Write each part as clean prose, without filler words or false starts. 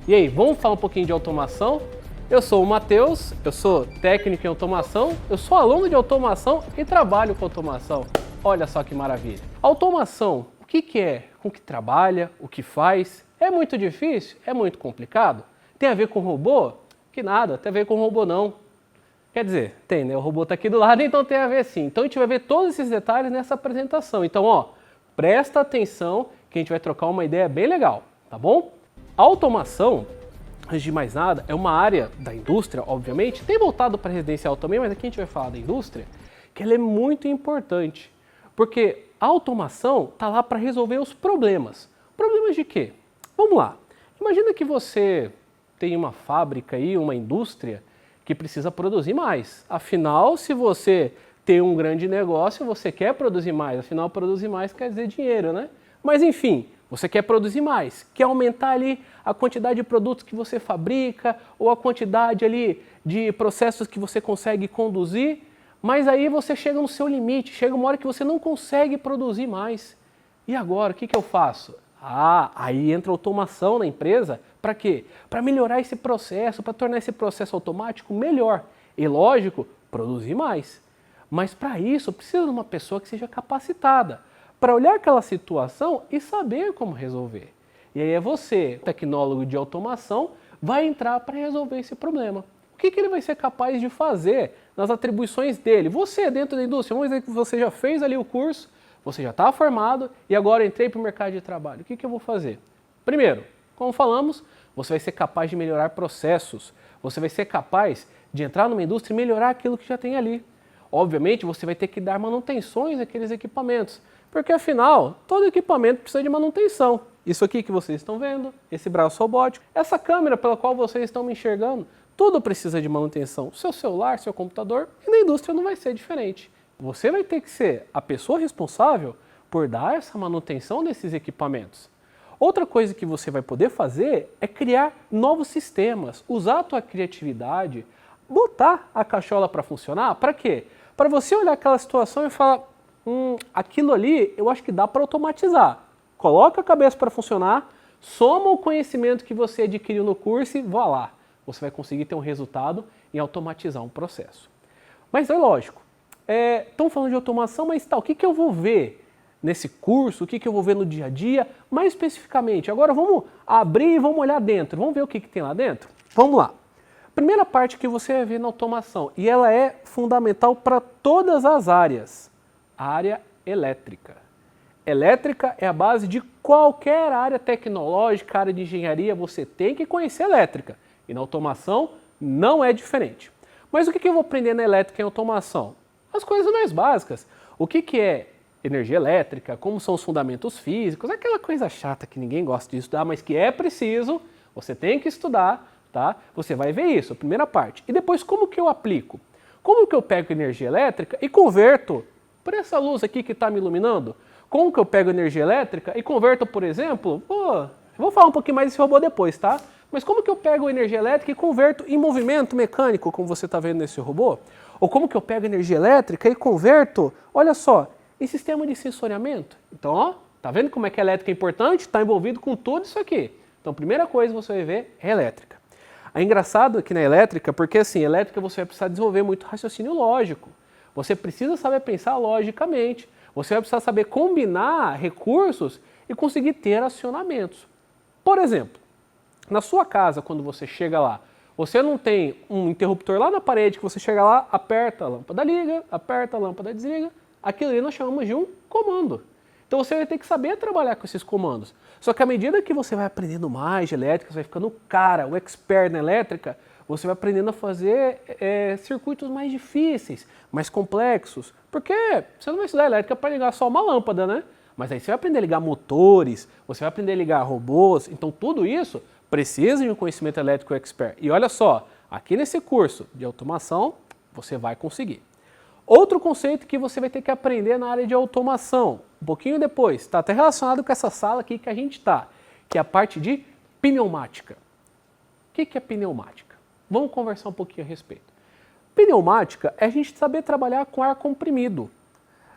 E aí, vamos falar um pouquinho de automação? Eu sou o Matheus, eu sou técnico em automação, eu sou aluno de automação e trabalho com automação. Olha só que maravilha. Automação, o que é? Com que trabalha? O que faz? É muito difícil? É muito complicado? Tem a ver com robô? Que nada, tem a ver com robô não. Quer dizer, tem, né? O robô está aqui do lado, então tem a ver sim. Então a gente vai ver todos esses detalhes nessa apresentação. Então, ó, presta atenção que a gente vai trocar uma ideia bem legal, tá bom? A automação, antes de mais nada, é uma área da indústria, obviamente, tem voltado para residencial também, mas aqui a gente vai falar da indústria, que ela é muito importante, porque a automação está lá para resolver os problemas. Problemas de quê? Vamos lá. Imagina que você tem uma fábrica aí, uma indústria, que precisa produzir mais. Afinal, se você tem um grande negócio, você quer produzir mais. Afinal, produzir mais quer dizer dinheiro, né? Mas enfim, você quer produzir mais, quer aumentar ali a quantidade de produtos que você fabrica ou a quantidade ali de processos que você consegue conduzir, mas aí você chega no seu limite, chega uma hora que você não consegue produzir mais. E agora, o que eu faço? Aí entra automação na empresa. Para quê? Para melhorar esse processo, para tornar esse processo automático melhor. E lógico, produzir mais. Mas para isso precisa de uma pessoa que seja capacitada para olhar aquela situação e saber como resolver. E aí é você, tecnólogo de automação, vai entrar para resolver esse problema. O que ele vai ser capaz de fazer nas atribuições dele? Você dentro da indústria, vamos dizer que você já fez ali o curso, você já está formado e agora entrei para o mercado de trabalho. O que eu vou fazer? Primeiro, como falamos, você vai ser capaz de melhorar processos. Você vai ser capaz de entrar numa indústria e melhorar aquilo que já tem ali. Obviamente, você vai ter que dar manutenções àqueles equipamentos, porque afinal, todo equipamento precisa de manutenção. Isso aqui que vocês estão vendo, esse braço robótico, essa câmera pela qual vocês estão me enxergando, tudo precisa de manutenção. Seu celular, seu computador, e na indústria não vai ser diferente. Você vai ter que ser a pessoa responsável por dar essa manutenção desses equipamentos. Outra coisa que você vai poder fazer é criar novos sistemas, usar a tua criatividade, botar a cachola para funcionar. Para quê? Para você olhar aquela situação e falar, aquilo ali eu acho que dá para automatizar. Coloca a cabeça para funcionar, soma o conhecimento que você adquiriu no curso e vá lá. Você vai conseguir ter um resultado em automatizar um processo. Mas é lógico, estão falando de automação, mas o que eu vou ver nesse curso, o que eu vou ver no dia a dia, mais especificamente. Agora vamos abrir e vamos olhar dentro, vamos ver o que tem lá dentro? Vamos lá. Primeira parte que você vai ver na automação, e ela é fundamental para todas as áreas, a área elétrica. Elétrica é a base de qualquer área tecnológica, área de engenharia, você tem que conhecer elétrica. E na automação não é diferente. Mas o que eu vou aprender na elétrica e automação? As coisas mais básicas. O que é energia elétrica, como são os fundamentos físicos, aquela coisa chata que ninguém gosta de estudar, mas que é preciso, você tem que estudar, tá? Você vai ver isso, a primeira parte. E depois, como que eu aplico? Como que eu pego energia elétrica e converto por essa luz aqui que está me iluminando? Como que eu pego energia elétrica e converto, por exemplo, eu vou falar um pouquinho mais desse robô depois, tá? Mas como que eu pego energia elétrica e converto em movimento mecânico, como você está vendo nesse robô? Ou como que eu pego energia elétrica e converto, olha só, em sistema de sensoriamento? Então, ó, tá vendo como é que a elétrica é importante? Está envolvido com tudo isso aqui. Então, a primeira coisa que você vai ver é elétrica. É engraçado aqui na elétrica, porque assim, elétrica você vai precisar desenvolver muito raciocínio lógico. Você precisa saber pensar logicamente. Você vai precisar saber combinar recursos e conseguir ter acionamentos. Por exemplo, na sua casa, quando você chega lá, você não tem um interruptor lá na parede que você chega lá, aperta a lâmpada liga, aperta a lâmpada desliga. Aquilo ali nós chamamos de um comando. Então você vai ter que saber trabalhar com esses comandos. Só que à medida que você vai aprendendo mais de elétrica, você vai ficando o expert na elétrica, você vai aprendendo a fazer circuitos mais difíceis, mais complexos. Porque você não vai estudar elétrica para ligar só uma lâmpada, né? Mas aí você vai aprender a ligar motores, você vai aprender a ligar robôs. Então tudo isso precisa de um conhecimento elétrico expert. E olha só, aqui nesse curso de automação, você vai conseguir. Outro conceito que você vai ter que aprender na área de automação, um pouquinho depois, está até relacionado com essa sala aqui que a gente está, que é a parte de pneumática. O que é pneumática? Vamos conversar um pouquinho a respeito. Pneumática é a gente saber trabalhar com ar comprimido.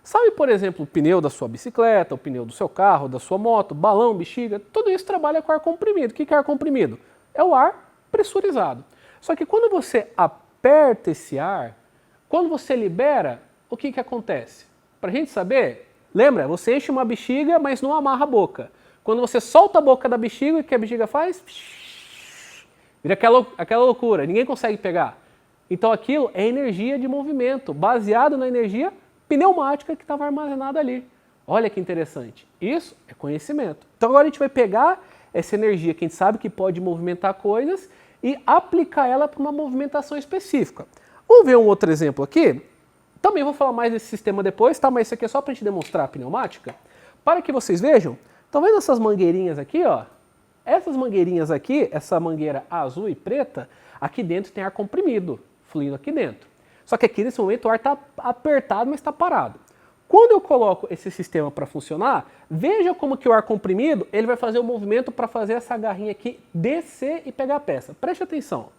Sabe, por exemplo, o pneu da sua bicicleta, o pneu do seu carro, da sua moto, balão, bexiga, tudo isso trabalha com ar comprimido. O que é ar comprimido? É o ar pressurizado. Só que quando você aperta esse ar, quando você libera, o que acontece? Para a gente saber, lembra, você enche uma bexiga, mas não amarra a boca. Quando você solta a boca da bexiga, o que a bexiga faz? Vira aquela loucura, ninguém consegue pegar. Então aquilo é energia de movimento, baseado na energia pneumática que estava armazenada ali. Olha que interessante. Isso é conhecimento. Então agora a gente vai pegar essa energia que a gente sabe que pode movimentar coisas e aplicar ela para uma movimentação específica. Vamos ver um outro exemplo aqui? Também vou falar mais desse sistema depois, tá? Mas isso aqui é só para a gente demonstrar a pneumática. Para que vocês vejam, estão vendo essas mangueirinhas aqui, ó? Essas mangueirinhas aqui, essa mangueira azul e preta, aqui dentro tem ar comprimido, fluindo aqui dentro. Só que aqui nesse momento o ar está apertado, mas está parado. Quando eu coloco esse sistema para funcionar, veja como que o ar comprimido ele vai fazer o movimento para fazer essa garrinha aqui descer e pegar a peça. Preste atenção.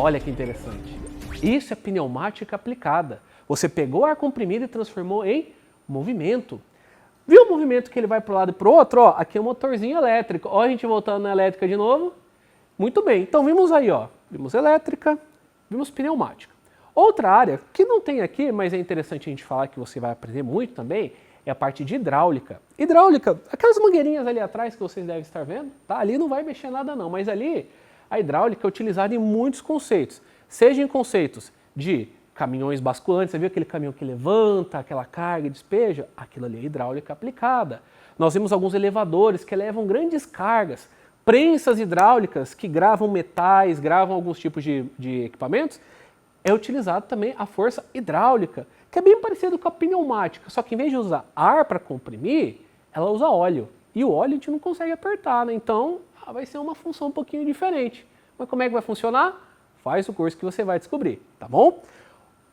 Olha que interessante. Isso é pneumática aplicada. Você pegou ar comprimido e transformou em movimento. Viu o movimento que ele vai para um lado e para o outro? Ó, aqui é um motorzinho elétrico. Ó, a gente voltando na elétrica de novo. Muito bem. Então vimos aí, ó, vimos elétrica, vimos pneumática. Outra área que não tem aqui, mas é interessante a gente falar que você vai aprender muito também, é a parte de hidráulica. Hidráulica, aquelas mangueirinhas ali atrás que vocês devem estar vendo, tá? Ali não vai mexer nada não, mas ali a hidráulica é utilizada em muitos conceitos. Seja em conceitos de caminhões basculantes, você viu aquele caminhão que levanta, aquela carga e despeja? Aquilo ali é hidráulica aplicada. Nós vimos alguns elevadores que levam grandes cargas, prensas hidráulicas que gravam metais, gravam alguns tipos de equipamentos. É utilizado também a força hidráulica, que é bem parecido com a pneumática, só que em vez de usar ar para comprimir, ela usa óleo. E o óleo a gente não consegue apertar, né? Então vai ser uma função um pouquinho diferente. Mas como é que vai funcionar? Faz o curso que você vai descobrir, tá bom?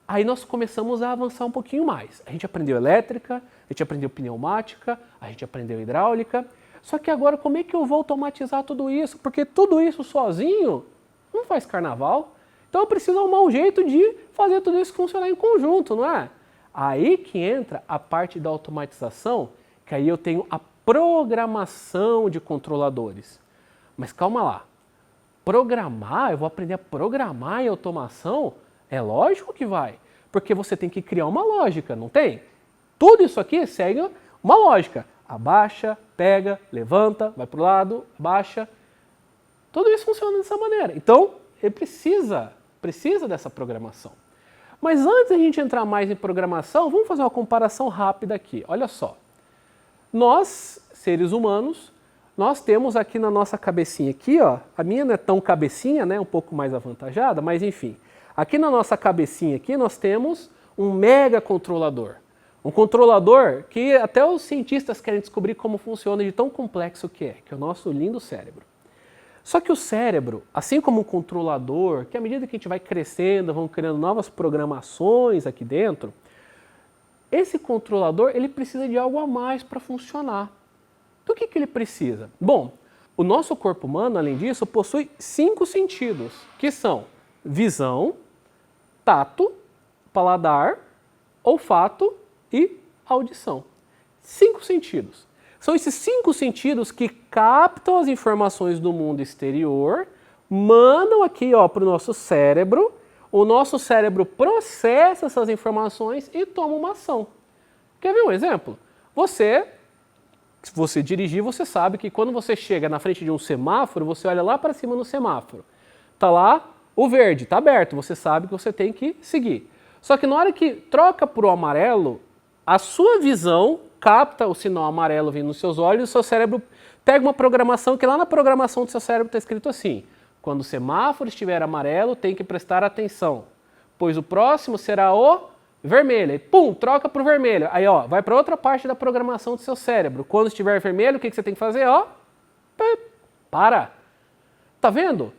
Aí nós começamos a avançar um pouquinho mais. A gente aprendeu elétrica, a gente aprendeu pneumática, a gente aprendeu hidráulica. Só que agora como é que eu vou automatizar tudo isso? Porque tudo isso sozinho não faz carnaval. Então eu preciso arrumar um jeito de fazer tudo isso funcionar em conjunto, não é? Aí que entra a parte da automatização, que aí eu tenho a programação de controladores. Mas calma lá. Programar, eu vou aprender a programar em automação? É lógico que vai, porque você tem que criar uma lógica, não tem? Tudo isso aqui segue uma lógica. Abaixa, pega, levanta, vai para o lado, abaixa. Tudo isso funciona dessa maneira. Então, ele precisa dessa programação. Mas antes da gente entrar mais em programação, vamos fazer uma comparação rápida aqui. Olha só. Nós, seres humanos, nós temos aqui na nossa cabecinha aqui, ó, a minha não é tão cabecinha, né, um pouco mais avantajada, mas enfim. Aqui na nossa cabecinha aqui nós temos um mega controlador. Um controlador que até os cientistas querem descobrir como funciona de tão complexo que é o nosso lindo cérebro. Só que o cérebro, assim como um controlador, que à medida que a gente vai crescendo, vão criando novas programações aqui dentro, esse controlador ele precisa de algo a mais para funcionar. Do que ele precisa? Bom, o nosso corpo humano, além disso, possui 5 sentidos, que são visão, tato, paladar, olfato e audição. 5 sentidos. São esses 5 sentidos que captam as informações do mundo exterior, mandam aqui para o nosso cérebro cérebro processa essas informações e toma uma ação. Quer ver um exemplo? Se você dirigir, você sabe que quando você chega na frente de um semáforo, você olha lá para cima no semáforo. Está lá o verde, está aberto, você sabe que você tem que seguir. Só que na hora que troca para o amarelo, a sua visão capta o sinal amarelo vindo nos seus olhos e o seu cérebro pega uma programação que lá na programação do seu cérebro está escrito assim: quando o semáforo estiver amarelo, tem que prestar atenção, pois o próximo será o vermelho. E pum, troca para o vermelho. Aí vai para outra parte da programação do seu cérebro. Quando estiver vermelho, o que você tem que fazer? Para. Tá vendo?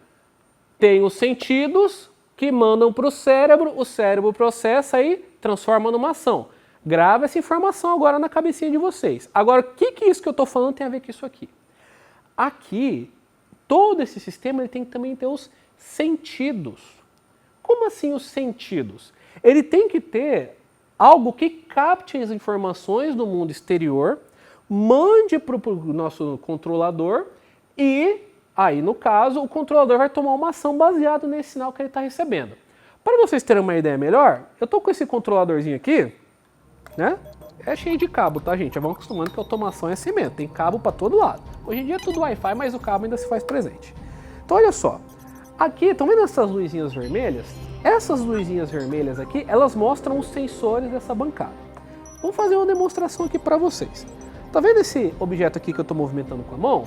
Tem os sentidos que mandam para o cérebro processa e transforma numa ação. Grava essa informação agora na cabecinha de vocês. Agora, o que isso que eu estou falando tem a ver com isso aqui? Aqui, todo esse sistema ele tem que também ter os sentidos. Como assim os sentidos? Ele tem que ter algo que capte as informações do mundo exterior, mande para o nosso controlador e, aí no caso, o controlador vai tomar uma ação baseada nesse sinal que ele está recebendo. Para vocês terem uma ideia melhor, eu estou com esse controladorzinho aqui, né? É cheio de cabo, tá, gente? Já vão acostumando que a automação é assim mesmo, tem cabo para todo lado. Hoje em dia é tudo Wi-Fi, mas o cabo ainda se faz presente. Então olha só, aqui, estão vendo essas luzinhas vermelhas? Essas luzinhas vermelhas aqui, elas mostram os sensores dessa bancada. Vamos fazer uma demonstração aqui para vocês. Tá vendo esse objeto aqui que eu estou movimentando com a mão?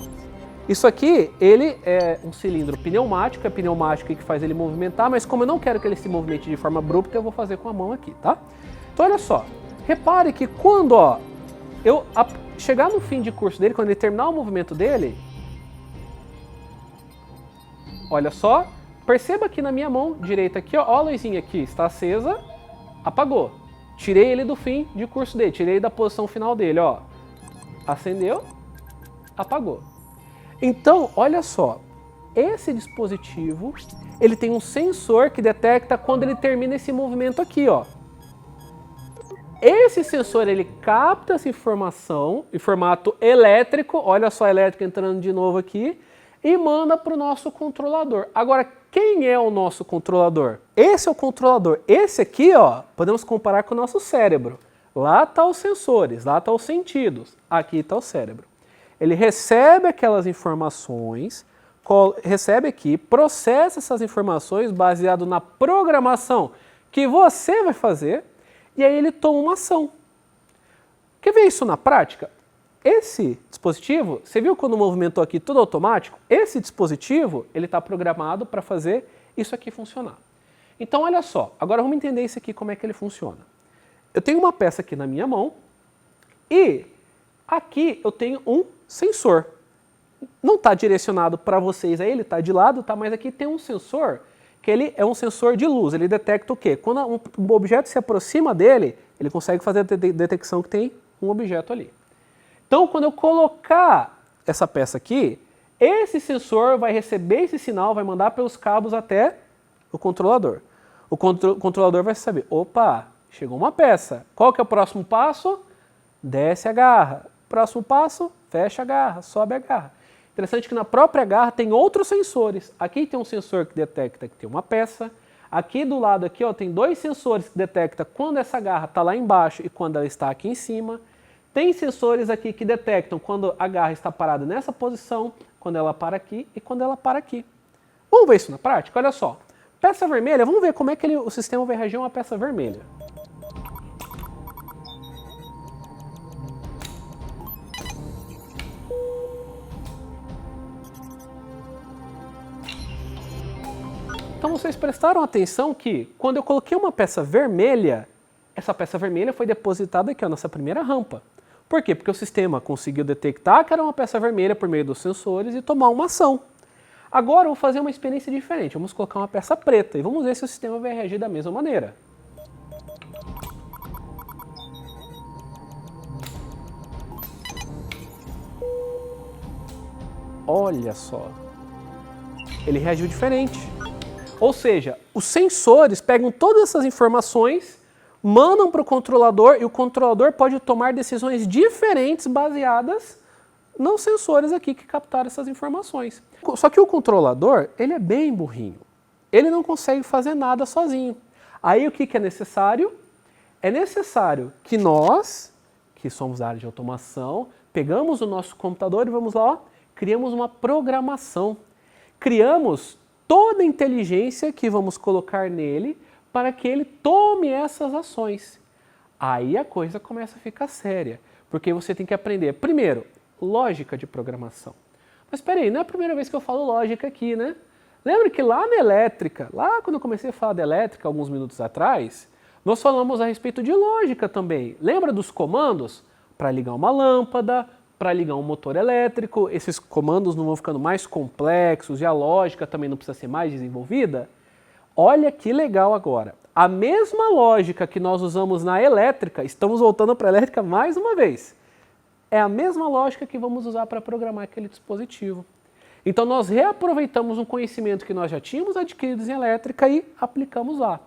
Isso aqui, ele é um cilindro pneumático, é pneumático que faz ele movimentar, mas como eu não quero que ele se movimente de forma abrupta, eu vou fazer com a mão aqui, tá? Então olha só, repare que quando eu chegar no fim de curso dele, quando ele terminar o movimento dele, olha só, perceba que na minha mão direita aqui, ó, a luzinha aqui está acesa, apagou. Tirei ele do fim de curso dele, tirei da posição final dele, ó. Acendeu, apagou. Então, olha só, esse dispositivo, ele tem um sensor que detecta quando ele termina esse movimento aqui, ó. Esse sensor, ele capta essa informação em formato elétrico, olha só a elétrica entrando de novo aqui, e manda para o nosso controlador. Agora, quem é o nosso controlador? Esse é o controlador. Esse aqui, ó, podemos comparar com o nosso cérebro. Lá estão os sensores, lá estão os sentidos, aqui está o cérebro. Ele recebe aquelas informações, recebe aqui, processa essas informações baseado na programação que você vai fazer, e aí ele toma uma ação. Quer ver isso na prática? Esse dispositivo, você viu quando movimentou aqui tudo automático? Esse dispositivo, ele está programado para fazer isso aqui funcionar. Então olha só, agora vamos entender isso aqui, como é que ele funciona. Eu tenho uma peça aqui na minha mão e aqui eu tenho um sensor. Não está direcionado para vocês aí, ele está de lado, tá? Mas aqui tem um sensor que ele é um sensor de luz. Ele detecta o quê? Quando um objeto se aproxima dele, ele consegue fazer a detecção que tem um objeto ali. Então, quando eu colocar essa peça aqui, esse sensor vai receber esse sinal, vai mandar pelos cabos até o controlador. O controlador vai saber, opa, chegou uma peça. Qual que é o próximo passo? Desce a garra. Próximo passo, fecha a garra, sobe a garra. Interessante que na própria garra tem outros sensores. Aqui tem um sensor que detecta que tem uma peça. Aqui do lado aqui, ó, tem dois sensores que detectam quando essa garra está lá embaixo e quando ela está aqui em cima. Tem sensores aqui que detectam quando a garra está parada nessa posição, quando ela para aqui e quando ela para aqui. Vamos ver isso na prática? Olha só. Peça vermelha, vamos ver como é que o sistema vai reagir a uma peça vermelha. Então vocês prestaram atenção que quando eu coloquei uma peça vermelha, essa peça vermelha foi depositada aqui, ó, nessa primeira rampa. Por quê? Porque o sistema conseguiu detectar que era uma peça vermelha por meio dos sensores e tomar uma ação. Agora eu vou fazer uma experiência diferente, vamos colocar uma peça preta e vamos ver se o sistema vai reagir da mesma maneira. Olha só, ele reagiu diferente. Ou seja, os sensores pegam todas essas informações, mandam para o controlador e o controlador pode tomar decisões diferentes baseadas nos sensores aqui que captaram essas informações. Só que o controlador, ele é bem burrinho. Ele não consegue fazer nada sozinho. Aí o que é necessário? É necessário que nós, que somos da área de automação, pegamos o nosso computador e vamos lá, ó, criamos uma programação. Criamos toda a inteligência que vamos colocar nele para que ele tome essas ações. Aí a coisa começa a ficar séria, porque você tem que aprender, primeiro, lógica de programação. Mas espera aí, não é a primeira vez que eu falo lógica aqui, né? Lembra que lá na elétrica, lá quando eu comecei a falar de elétrica alguns minutos atrás, nós falamos a respeito de lógica também. Lembra dos comandos? Para ligar uma lâmpada, para ligar um motor elétrico, esses comandos não vão ficando mais complexos e a lógica também não precisa ser mais desenvolvida? Olha que legal agora. A mesma lógica que nós usamos na elétrica, estamos voltando para a elétrica mais uma vez. É a mesma lógica que vamos usar para programar aquele dispositivo. Então nós reaproveitamos um conhecimento que nós já tínhamos adquirido em elétrica e aplicamos lá.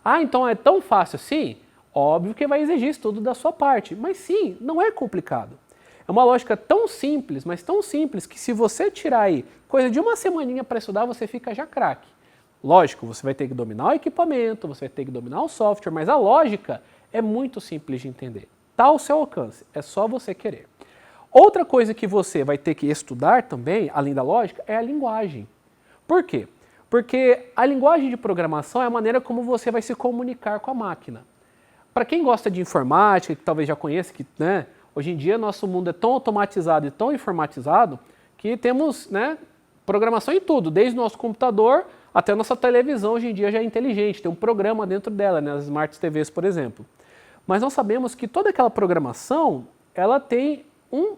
Ah, então é tão fácil assim? Óbvio que vai exigir estudo da sua parte, mas sim, não é complicado. É uma lógica tão simples, mas tão simples, que se você tirar aí coisa de uma semaninha para estudar, você fica já craque. Lógico, você vai ter que dominar o equipamento, você vai ter que dominar o software, mas a lógica é muito simples de entender. Está ao seu alcance, é só você querer. Outra coisa que você vai ter que estudar também, além da lógica, é a linguagem. Por quê? Porque a linguagem de programação é a maneira como você vai se comunicar com a máquina. Para quem gosta de informática, que talvez já conheça, que, né, hoje em dia nosso mundo é tão automatizado e tão informatizado que temos, né, programação em tudo, desde o nosso computador até a nossa televisão hoje em dia já é inteligente, tem um programa dentro dela, né, as Smart TVs, por exemplo. Mas nós sabemos que toda aquela programação, ela tem um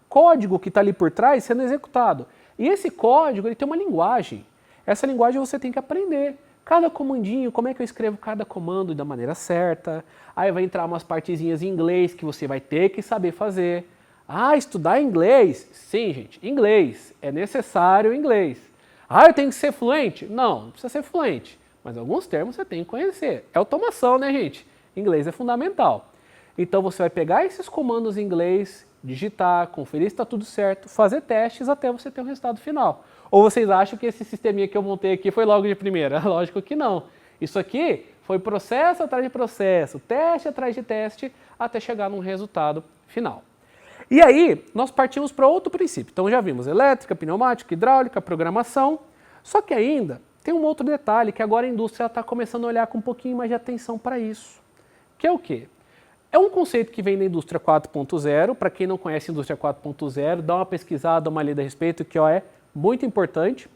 código que está ali por trás sendo executado. E esse código, ele tem uma linguagem. Essa linguagem você tem que aprender. Cada comandinho, como é que eu escrevo cada comando da maneira certa. Aí vai entrar umas partezinhas em inglês que você vai ter que saber fazer. Ah, estudar inglês? Sim, gente, inglês. É necessário inglês. Ah, eu tenho que ser fluente? Não, não precisa ser fluente. Mas alguns termos você tem que conhecer. É automação, né, gente? Inglês é fundamental. Então você vai pegar esses comandos em inglês, digitar, conferir se está tudo certo, fazer testes até você ter um resultado final. Ou vocês acham que esse sisteminha que eu montei aqui foi logo de primeira? Lógico que não. Isso aqui foi processo atrás de processo, teste atrás de teste, até chegar num resultado final. E aí, nós partimos para outro princípio. Então já vimos elétrica, pneumática, hidráulica, programação. Só que ainda tem um outro detalhe que agora a indústria está começando a olhar com um pouquinho mais de atenção para isso. Que é o quê? É um conceito que vem da indústria 4.0. Para quem não conhece a indústria 4.0, dá uma pesquisada, dá uma lida a respeito, que ó, é muito importante.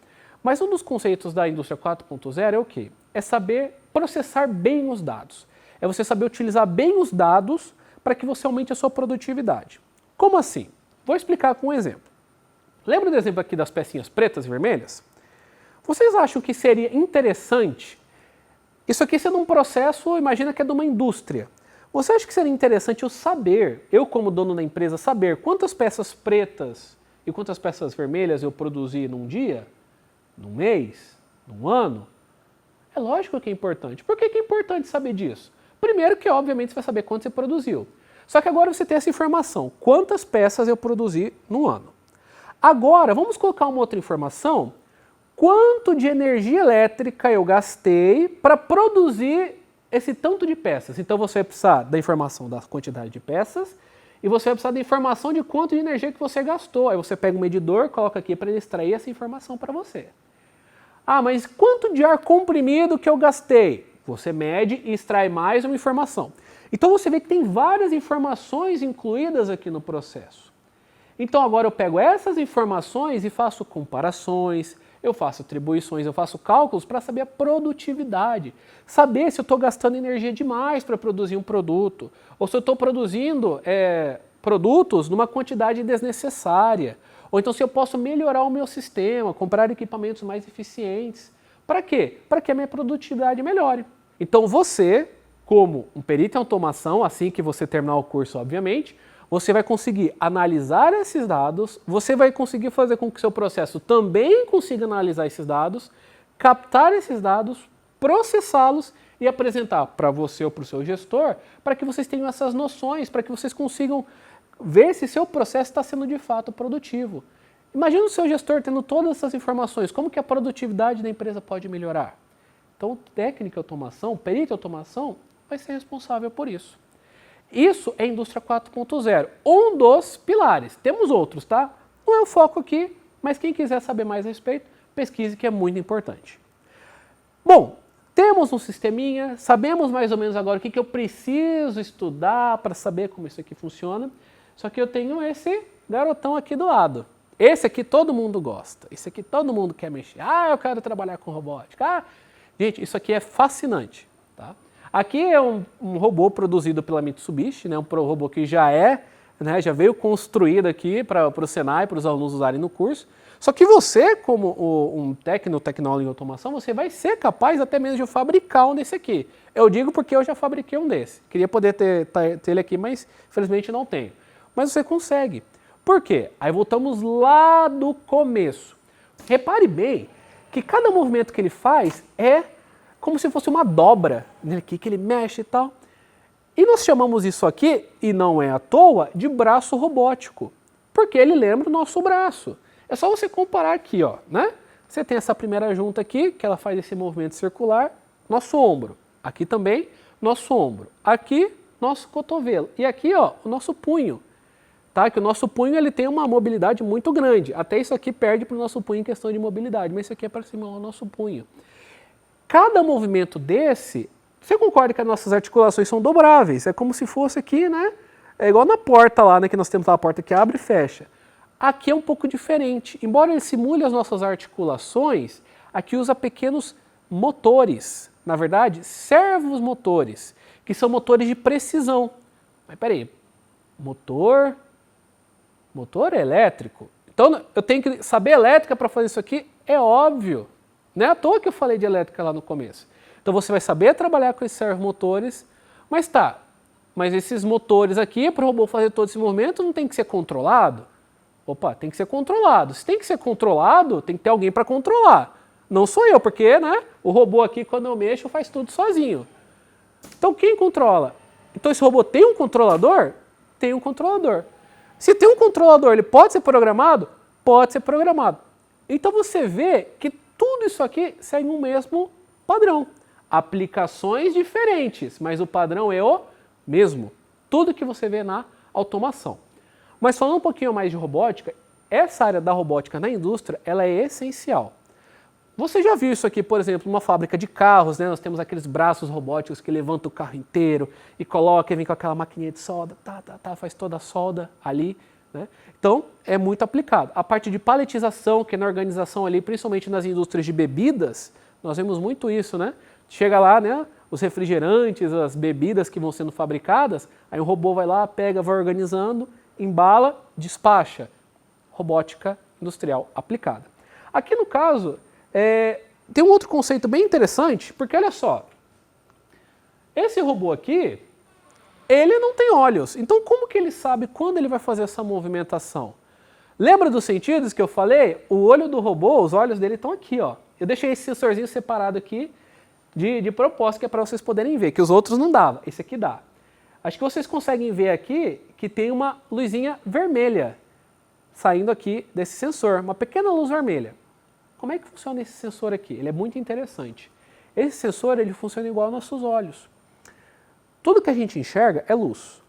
Mas um dos conceitos da indústria 4.0 é o quê? É saber processar bem os dados. É você saber utilizar bem os dados para que você aumente a sua produtividade. Como assim? Vou explicar com um exemplo. Lembra do exemplo aqui das pecinhas pretas e vermelhas? Vocês acham que seria interessante, isso aqui sendo um processo, imagina que é de uma indústria. Você acha que seria interessante eu saber, eu como dono da empresa, saber quantas peças pretas e quantas peças vermelhas eu produzi num dia, num mês, num ano? É lógico que é importante. Por que é importante saber disso? Primeiro que, obviamente, você vai saber quanto você produziu. Só que agora você tem essa informação, quantas peças eu produzi no ano. Agora, vamos colocar uma outra informação, quanto de energia elétrica eu gastei para produzir esse tanto de peças. Então você vai precisar da informação da quantidade de peças e você vai precisar da informação de quanto de energia que você gastou. Aí você pega um medidor, coloca aqui para ele extrair essa informação para você. Ah, mas quanto de ar comprimido que eu gastei? Você mede e extrai mais uma informação. Então você vê que tem várias informações incluídas aqui no processo. Então agora eu pego essas informações e faço comparações, eu faço atribuições, eu faço cálculos para saber a produtividade. Saber se eu estou gastando energia demais para produzir um produto, ou se eu estou produzindo produtos numa quantidade desnecessária. Ou então se eu posso melhorar o meu sistema, comprar equipamentos mais eficientes. Para quê? Para que a minha produtividade melhore. Então você, como um perito em automação, assim que você terminar o curso, obviamente, você vai conseguir analisar esses dados, você vai conseguir fazer com que o seu processo também consiga analisar esses dados, captar esses dados, processá-los e apresentar para você ou para o seu gestor, para que vocês tenham essas noções, para que vocês consigam ver se seu processo está sendo de fato produtivo. Imagina o seu gestor tendo todas essas informações, como que a produtividade da empresa pode melhorar? Então, técnica de automação, perito de automação, vai ser responsável por isso. Isso é a indústria 4.0, um dos pilares. Temos outros, tá? Não é o foco aqui, mas quem quiser saber mais a respeito, pesquise, que é muito importante. Bom, temos um sisteminha, sabemos mais ou menos agora o que eu preciso estudar para saber como isso aqui funciona, só que eu tenho esse garotão aqui do lado. Esse aqui todo mundo gosta, esse aqui todo mundo quer mexer. Ah, eu quero trabalhar com robótica. Ah, gente, isso aqui é fascinante, tá? Aqui é um robô produzido pela Mitsubishi, né, um robô que já já veio construído aqui para o Senai, para os alunos usarem no curso. Só que você, como um tecnólogo em automação, você vai ser capaz até mesmo de fabricar um desse aqui. Eu digo porque eu já fabriquei um desse. Queria poder ter ele aqui, mas infelizmente não tenho. Mas você consegue. Por quê? Aí voltamos lá do começo. Repare bem que cada movimento que ele faz é como se fosse uma dobra, né, aqui que ele mexe e tal. E nós chamamos isso aqui, e não é à toa, de braço robótico, porque ele lembra o nosso braço. É só você comparar aqui, ó, né? Você tem essa primeira junta aqui, que ela faz esse movimento circular, nosso ombro. Aqui também, nosso ombro. Aqui, nosso cotovelo. E aqui, ó, o nosso punho. Tá? Que o nosso punho ele tem uma mobilidade muito grande. Até isso aqui perde para o nosso punho em questão de mobilidade, mas isso aqui é para cima do nosso punho. Cada movimento desse, você concorda que as nossas articulações são dobráveis? É como se fosse aqui, né? É igual na porta lá, né? Que nós temos lá a porta que abre e fecha. Aqui é um pouco diferente. Embora ele simule as nossas articulações, aqui usa pequenos motores. Na verdade, servos motores, que são motores de precisão. Mas peraí, motor elétrico. Então eu tenho que saber elétrica para fazer isso aqui? É óbvio. Não é à toa que eu falei de elétrica lá no começo. Então você vai saber trabalhar com esses servomotores, mas esses motores aqui, para o robô fazer todo esse movimento, não tem que ser controlado? Opa, tem que ser controlado. Se tem que ser controlado, tem que ter alguém para controlar. Não sou eu, porque né, o robô aqui, quando eu mexo, faz tudo sozinho. Então quem controla? Então esse robô tem um controlador? Tem um controlador. Se tem um controlador, ele pode ser programado? Pode ser programado. Então você vê que tudo isso aqui segue um mesmo padrão. Aplicações diferentes, mas o padrão é o mesmo. Tudo que você vê na automação. Mas falando um pouquinho mais de robótica, essa área da robótica na indústria, ela é essencial. Você já viu isso aqui, por exemplo, numa fábrica de carros, né? Nós temos aqueles braços robóticos que levantam o carro inteiro e coloca e vem com aquela maquininha de solda, faz toda a solda ali, né? Então, é muito aplicado. A parte de paletização, que é na organização ali, principalmente nas indústrias de bebidas, nós vemos muito isso, né? Chega lá, né? Os refrigerantes, as bebidas que vão sendo fabricadas, aí o robô vai lá, pega, vai organizando, embala, despacha. Robótica industrial aplicada. Aqui no caso, tem um outro conceito bem interessante, porque olha só, esse robô aqui, ele não tem olhos, então como que ele sabe quando ele vai fazer essa movimentação? Lembra dos sentidos que eu falei? O olho do robô, os olhos dele estão aqui, ó. Eu deixei esse sensorzinho separado aqui de propósito, que é para vocês poderem ver, que os outros não dava, esse aqui dá. Acho que vocês conseguem ver aqui que tem uma luzinha vermelha saindo aqui desse sensor, uma pequena luz vermelha. Como é que funciona esse sensor aqui? Ele é muito interessante. Esse sensor ele funciona igual aos nossos olhos. Tudo que a gente enxerga é luz.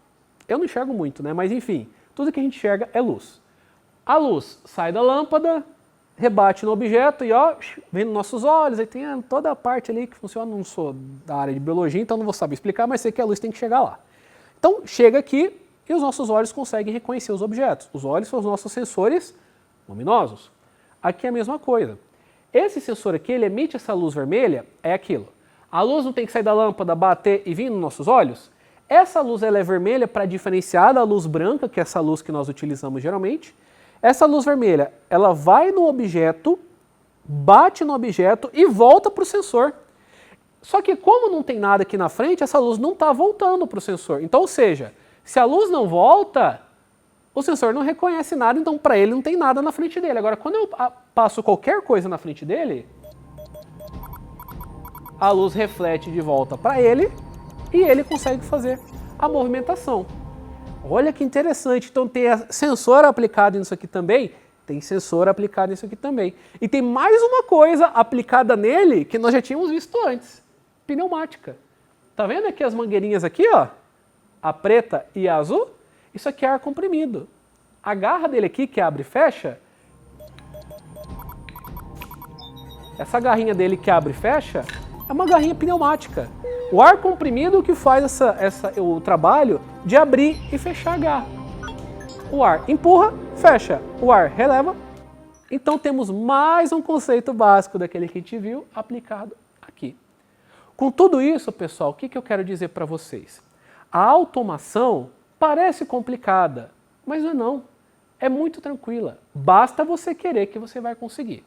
Eu não enxergo muito, né? Mas enfim, tudo que a gente enxerga é luz. A luz sai da lâmpada, rebate no objeto e ó, vem nos nossos olhos, aí tem toda a parte ali que funciona, não sou da área de biologia, então não vou saber explicar, mas sei que a luz tem que chegar lá. Então chega aqui e os nossos olhos conseguem reconhecer os objetos. Os olhos são os nossos sensores luminosos. Aqui é a mesma coisa. Esse sensor aqui, ele emite essa luz vermelha, é aquilo. A luz não tem que sair da lâmpada, bater e vir nos nossos olhos? Essa luz ela é vermelha para diferenciar da luz branca, que é essa luz que nós utilizamos geralmente. Essa luz vermelha, ela vai no objeto, bate no objeto e volta para o sensor. Só que como não tem nada aqui na frente, essa luz não está voltando para o sensor. Então, ou seja, se a luz não volta, o sensor não reconhece nada, então para ele não tem nada na frente dele. Agora, quando eu passo qualquer coisa na frente dele, a luz reflete de volta para ele e ele consegue fazer a movimentação. Olha que interessante, então tem sensor aplicado nisso aqui também, tem sensor aplicado nisso aqui também. E tem mais uma coisa aplicada nele que nós já tínhamos visto antes, pneumática. Tá vendo aqui as mangueirinhas aqui, ó? A preta e a azul? Isso aqui é ar comprimido. A garra dele aqui, que abre e fecha, essa garrinha dele que abre e fecha, é uma garrinha pneumática. O ar comprimido que faz o trabalho de abrir e fechar a garra. O ar empurra, fecha. O ar releva. Então temos mais um conceito básico daquele que a gente viu aplicado aqui. Com tudo isso, pessoal, o que eu quero dizer para vocês? A automação parece complicada, mas não. É muito tranquila. Basta você querer que você vai conseguir.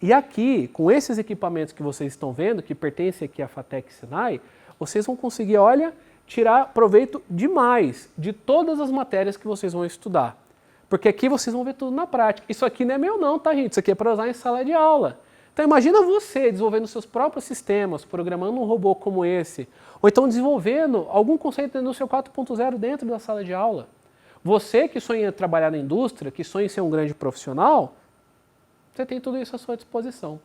E aqui, com esses equipamentos que vocês estão vendo, que pertencem aqui à FATEC Senai, vocês vão conseguir, olha, tirar proveito demais de todas as matérias que vocês vão estudar. Porque aqui vocês vão ver tudo na prática. Isso aqui não é meu não, tá, gente? Isso aqui é para usar em sala de aula. Então imagina você desenvolvendo seus próprios sistemas, programando um robô como esse, ou então desenvolvendo algum conceito da indústria 4.0 dentro da sala de aula. Você que sonha em trabalhar na indústria, que sonha em ser um grande profissional, você tem tudo isso à sua disposição.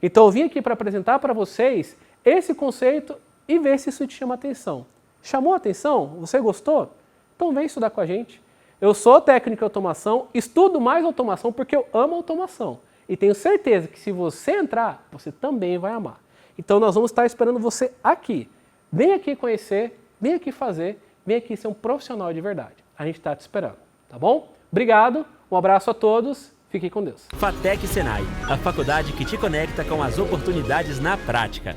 Então eu vim aqui para apresentar para vocês esse conceito e ver se isso te chama atenção. Chamou a atenção? Você gostou? Então vem estudar com a gente. Eu sou técnico em automação, estudo mais automação porque eu amo automação. E tenho certeza que se você entrar, você também vai amar. Então nós vamos estar esperando você aqui. Vem aqui conhecer, vem aqui fazer, vem aqui ser um profissional de verdade. A gente está te esperando, tá bom? Obrigado, um abraço a todos, fiquem com Deus. FATEC Senai, a faculdade que te conecta com as oportunidades na prática.